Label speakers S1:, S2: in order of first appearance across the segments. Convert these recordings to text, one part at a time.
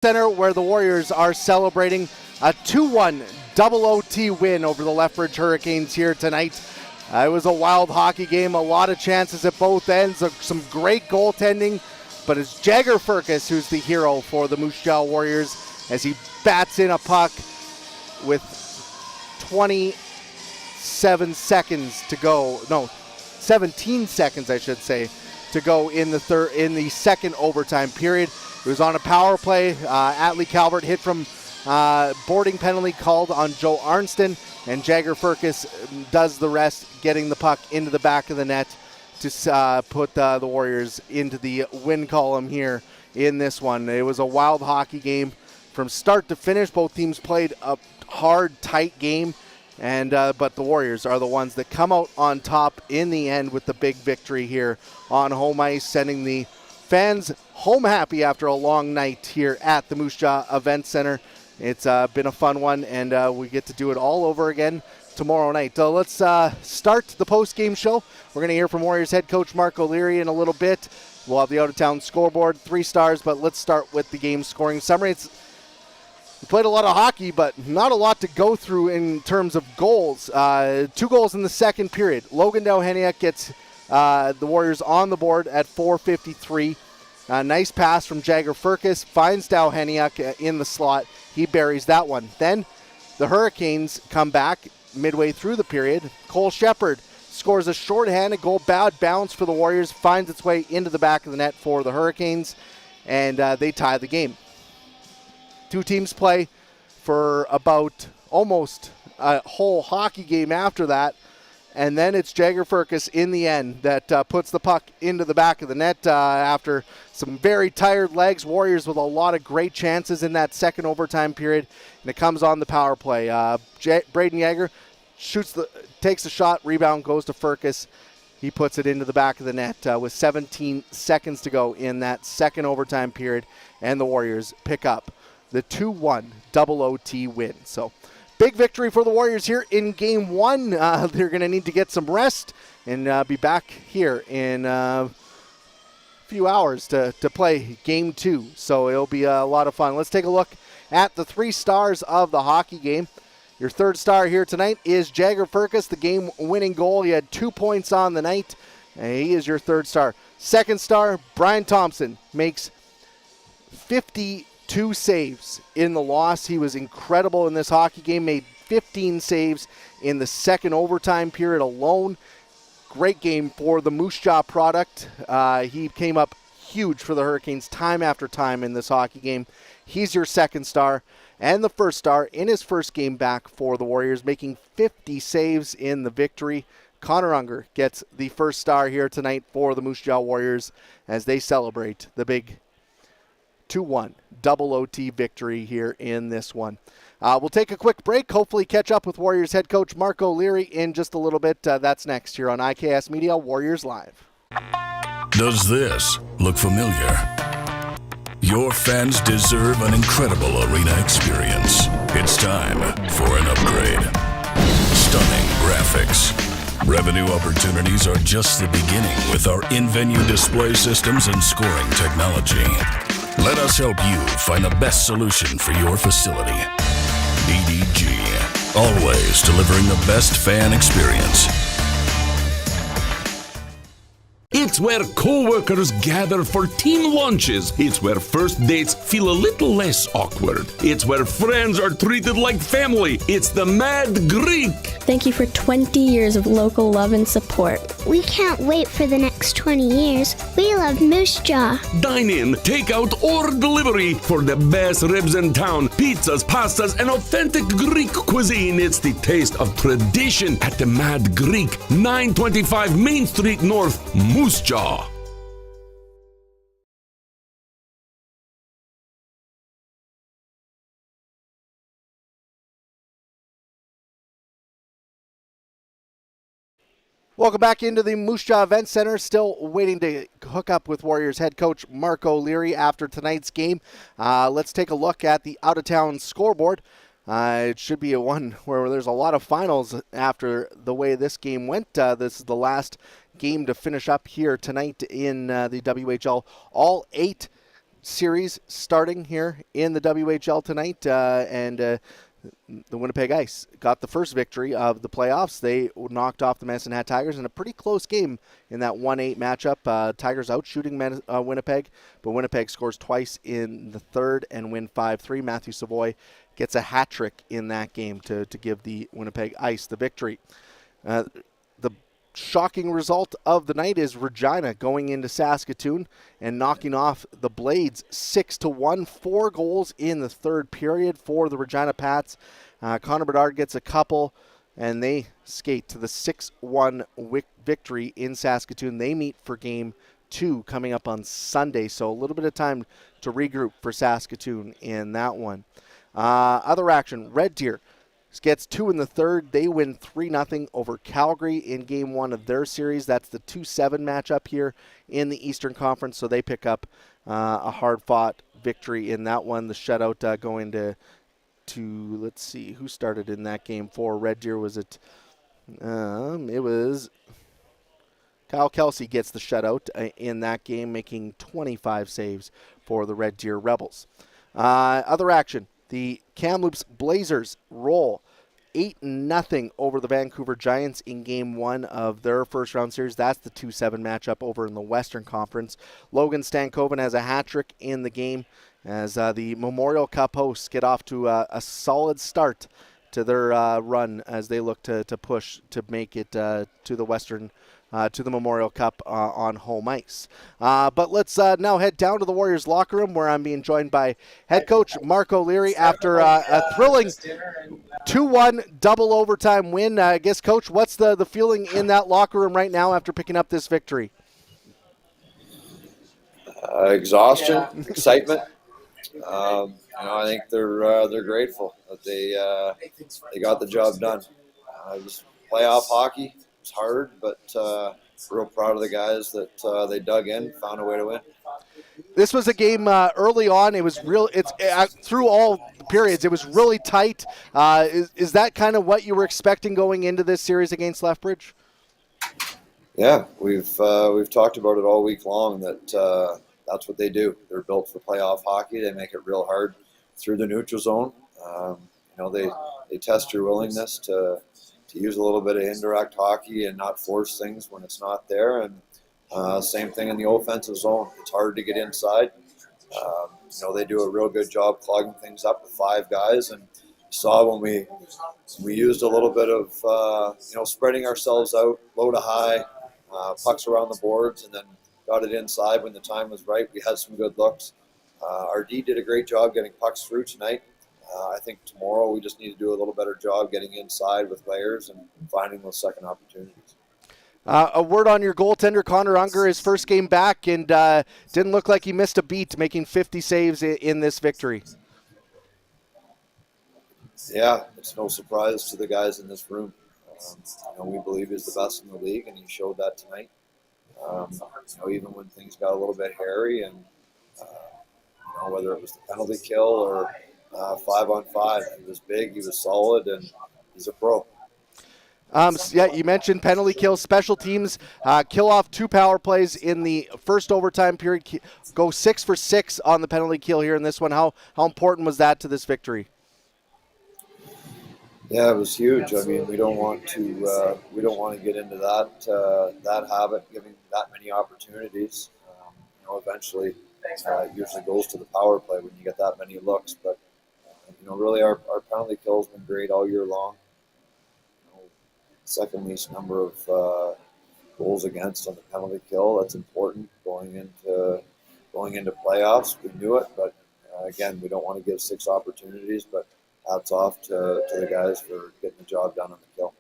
S1: Center, where the Warriors are celebrating a 2-1 double OT win over the Lethbridge Hurricanes here tonight. It was a wild hockey game, a lot of chances at both ends, some great goaltending, but it's Jagger Firkus who's the hero for the Moose Jaw Warriors as he bats in a puck with 27 seconds to go. No, 17 seconds, I should say, to go in the second overtime period. It was on a power play. Atlee Calvert hit from boarding penalty called on Joe Arnston, and Jagger Firkus does the rest, getting the puck into the back of the net to put the Warriors into the win column here in this one. It was a wild hockey game from start to finish. Both teams played a hard, tight game, and but the Warriors are the ones that come out on top in the end with the big victory here on home ice, sending the fans home happy after a long night here at the Moose Jaw Event Center. It's been a fun one, and we get to do it all over again tomorrow night. Let's start the post-game show. We're going to hear from Warriors head coach Marc O'Leary in a little bit. We'll have the out-of-town scoreboard, 3 stars, but let's start with the game scoring summary. We played a lot of hockey, but not a lot to go through in terms of goals. 2 goals in the second period. Logan Dauheniuk gets the Warriors on the board at 4:53. Nice pass from Jagger Firkus, finds Dauheniuk in the slot. He buries that one. Then the Hurricanes come back midway through the period. Cole Shepard scores a shorthanded goal, bad bounce for the Warriors, finds its way into the back of the net for the Hurricanes, and they tie the game. 2 teams play for about almost a whole hockey game after that. And then it's Jagger Firkus in the end that puts the puck into the back of the net after some very tired legs. Warriors with a lot of great chances in that second overtime period. And it comes on the power play. Braden Yager takes the shot, rebound goes to Firkus. He puts it into the back of the net with 17 seconds to go in that second overtime period. And the Warriors pick up the 2-1 double OT win. So big victory for the Warriors here in Game 1. They're going to need to get some rest and be back here in a few hours to play Game 2. So it'll be a lot of fun. Let's take a look at the 3 stars of the hockey game. Your third star here tonight is Jagger Firkus, the game-winning goal. He had 2 points on the night. He is your third star. Second star, Brian Thompson, makes 52 saves in the loss. He was incredible in this hockey game, made 15 saves in the second overtime period alone. Great game for the Moose Jaw product. He came up huge for the Hurricanes time after time in this hockey game. He's your second star. And the first star in his first game back for the Warriors, making 50 saves in the victory. Connor Unger gets the first star here tonight for the Moose Jaw Warriors as they celebrate the big 2-1 double OT victory here in this one. We'll take a quick break, hopefully catch up with Warriors head coach Marc O'Leary in just a little bit. That's next here on IKS Media Warriors Live.
S2: Does this look familiar? Your fans deserve an incredible arena experience. It's time for an upgrade. Stunning graphics. Revenue opportunities are just the beginning with our in-venue display systems and scoring technology. Let us help you find the best solution for your facility. EDG, always delivering the best fan experience.
S3: It's where co-workers gather for team lunches. It's where first dates feel a little less awkward. It's where friends are treated like family. It's the Mad Greek.
S4: Thank you for 20 years of local love and support.
S5: We can't wait for the next 20 years. We love Moose Jaw.
S3: Dine in, take out, or delivery for the best ribs in town. Pizzas, pastas, and authentic Greek cuisine. It's the taste of tradition at the Mad Greek, 925 Main Street North, Moose Jaw.
S1: Welcome back into the Moose Jaw Event Center. Still waiting to hook up with Warriors head coach Marc O'Leary after tonight's game. Let's take a look at the out-of-town scoreboard. It should be a one where there's a lot of finals after the way this game went. This is the last game to finish up here tonight in the WHL. All 8 series starting here in the WHL tonight, and the Winnipeg Ice got the first victory of the playoffs. They knocked off the Medicine Hat Tigers in a pretty close game in that 1-8 matchup. Tigers out shooting Winnipeg, but Winnipeg scores twice in the third and win 5-3. Matthew Savoy gets a hat trick in that game to give the Winnipeg Ice the victory. The shocking result of the night is Regina going into Saskatoon and knocking off the Blades 6-1. 4 goals in the third period for the Regina Pats. Connor Bedard gets a couple, and they skate to the 6-1 victory in Saskatoon. They meet for Game 2 coming up on Sunday, so a little bit of time to regroup for Saskatoon in that one. Other action, Red Deer gets 2 in the third. They win 3-0 over Calgary in Game 1 of their series. That's the 2-7 matchup here in the Eastern Conference, so they pick up a hard-fought victory in that one. The shutout going to let's see, who started in that game for Red Deer? Was it was Kyle Kelsey gets the shutout in that game, making 25 saves for the Red Deer Rebels. Other action. The Kamloops Blazers roll 8-0 over the Vancouver Giants in Game 1 of their first-round series. That's the 2-7 matchup over in the Western Conference. Logan Stankoven has a hat trick in the game as the Memorial Cup hosts get off to a solid start to their run as they look to push to make it to the Western to the Memorial Cup on home ice. But let's now head down to the Warriors locker room where I'm being joined by head coach Marc O'Leary after a thrilling 2-1 double overtime win. I guess, Coach, what's the feeling in that locker room right now after picking up this victory?
S6: Exhaustion, excitement. I think they're grateful that they got the job done. It was playoff hockey. It's hard, but real proud of the guys that they dug in, found a way to win.
S1: This was a game early on. It was real. It's through all periods. It was really tight. Is that kind of what you were expecting going into this series against Lethbridge?
S6: Yeah, we've talked about it all week long. That that's what they do. They're built for playoff hockey. They make it real hard through the neutral zone. They test your willingness to use a little bit of indirect hockey and not force things when it's not there. And same thing in the offensive zone. It's hard to get inside. They do a real good job clogging things up with 5 guys. And you saw when we used a little bit of, spreading ourselves out, low to high, pucks around the boards, and then got it inside when the time was right. We had some good looks. Our D did a great job getting pucks through tonight. I think tomorrow we just need to do a little better job getting inside with players and finding those second opportunities.
S1: A word on your goaltender, Connor Unger, his first game back, and didn't look like he missed a beat, making 50 saves in this victory.
S6: Yeah, it's no surprise to the guys in this room. We believe he's the best in the league, and he showed that tonight. Even when things got a little bit hairy, and whether it was the penalty kill or 5-on-5. He was big, he was solid, and he's a pro.
S1: You mentioned penalty kills, special teams, kill off 2 power plays in the first overtime period, go 6 for 6 on the penalty kill here in this one. How important was that to this victory?
S6: Yeah, it was huge. I mean, we don't want to get into that habit, giving that many opportunities. Eventually, it usually goes to the power play when you get that many looks, but really our penalty kill has been great all year long. Second least number of goals against on the penalty kill. That's important going into playoffs. We knew it, but again, we don't want to give 6 opportunities. But hats off to the guys for getting the job done on the kill.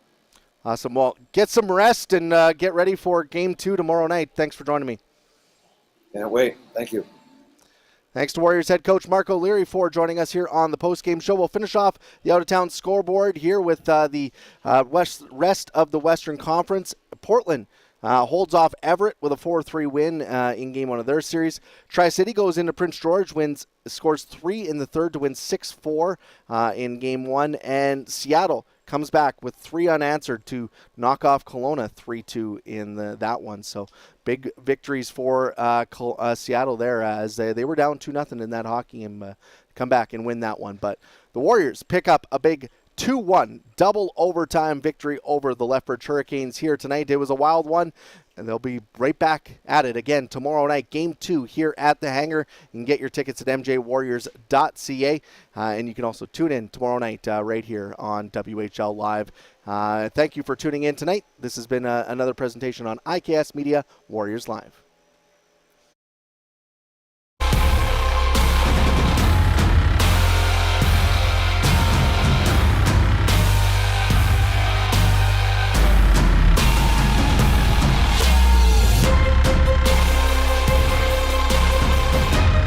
S1: Awesome. Well, get some rest and get ready for Game 2 tomorrow night. Thanks for joining me.
S6: Can't wait. Thank you.
S1: Thanks to Warriors head coach Marc O'Leary for joining us here on the post-game show. We'll finish off the out-of-town scoreboard here with the rest of the Western Conference. Portland holds off Everett with a 4-3 win in Game 1 of their series. Tri-City goes into Prince George, scores 3 in the third to win 6-4 in Game 1. And Seattle comes back with 3 unanswered to knock off Kelowna 3-2 in that one. So big victories for Seattle there as they were down 2-0 in that hockey game. Come back and win that one. But the Warriors pick up a big 2-1 double overtime victory over the Lethbridge Hurricanes here tonight. It was a wild one, and they'll be right back at it again tomorrow night. Game 2 here at the Hangar. You can get your tickets at mjwarriors.ca, and you can also tune in tomorrow night right here on WHL Live. Thank you for tuning in tonight. This has been another presentation on IKS Media Warriors Live.